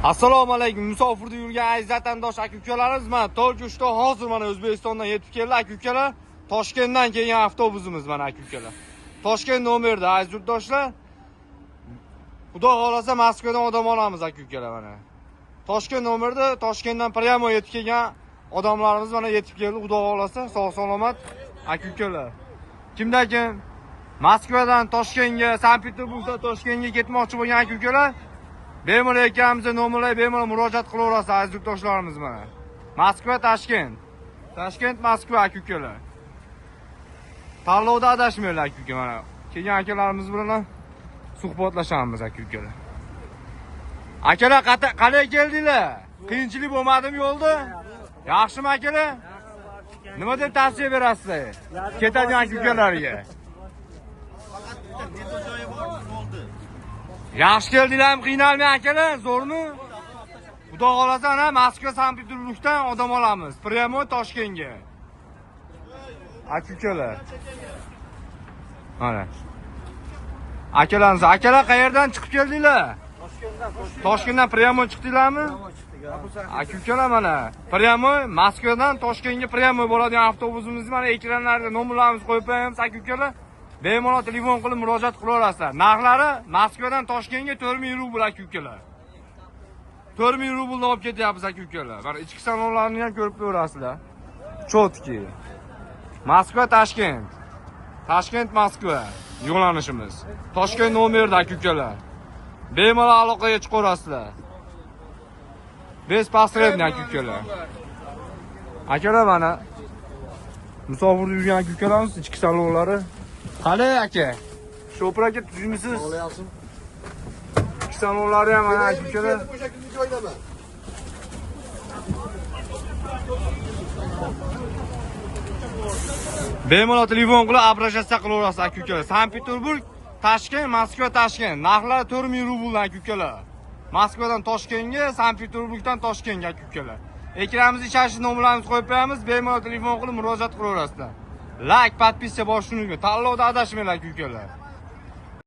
Assalomu alaykum. Musofirda yurgan aziz vatandosh aka-ukalarimiz, mana To'rtko'shda hozir mana O'zbekistondan yetib keldi aka-ukalar. Toshkentdan kelgan avtobusimiz mana aka-ukalar. Toshkent nomerda aziz yurtdoshlar. Xudo xolasa Moskvadan odam olamiz aka-ukalar mana. Toshkent nomerda Toshkentdan prямо yetib kelgan odamlarimiz mana yetib keldi. Xudo xolasa sog' salomat aka-ukalar. Kimdan kim Moskvadan Toshkentga, Sankt-Peterburgdan Toshkentga ketmoqchi bo'lgan aka-ukalar, bemalol ekamizga nomerlarga bemalol murojaat qilaverasiz aziz yurtdoshlarimiz mana. Moskva, Toshkent. Toshkent, Moskva aka-ukalar. Tanlovda adashmanglar aka-uka mana. Kelgan akalarimiz bilan suhbatlashamiz aka-ukalar. Akalar qalay keldinglar? Qiyinchilik bo'lmadimi yo'lda? Yaxshimi akalar? Nima deb tavsiya berasizlar ketadigan aka-ukalarga? Yaxshi keldinglarmi? Qiynalmang akalar, zo'rmi? Xudo xolasa ana Moskva, Sankt-Peterburgdan odam olamiz. Prямо Toshkentga. Aka-ukalar. Mana. Akalar qayerdan chiqib keldinglar? Toshkentdan prямо chiqdinglarmi? Aka-ukalar mana. Prямо Moskvadan Toshkentga prямо bo'ladigan avtobusimiz mana ekranlarga nomerlarimizni qo'yib qo'yamiz aka-ukalar. Bemalol telefon qilib murojaat qilaverasizlar. Narxlari Moskvadan Toshkentga 4000 rubl aka-ukalar. 4000 rublni olib ketyapmiz aka-ukalar. Mana ichki salonlarni ham ko'rib ko'rasizlar. Chotki. Moskva, Toshkent. Toshkent, Moskva yo'nalishimiz. Toshkent nomerda aka-ukalar. Bemalol aloqaga chiqaverasizlar. Bez pasredni aka-ukalar. Akalar mana musofirda yurgan aka-ukalarimiz ichki salonlari. Qalay aka? Shopir aka tuzimisiz? Olayapsiz. Ichki salonlari ham mana aka-ukalar. Bemalol telefon qilib обращаться qilaverasiz aka-ukalar. Sankt-Peterburg, Toshkent, Moskva, Toshkent. Narxlari 4000 rubldan aka-ukalar. Moskvadan Toshkentga, Sankt-Peterburgdan Toshkentga aka-ukalar. Ekranimizga icharish nomerlarimizni qo'yib qo'yamiz. Bemalol telefon qilib murojaat qilaverasizlar. Like, podpiska bosishni unutmang. Tanlovda adashmanglar aka-ukalar.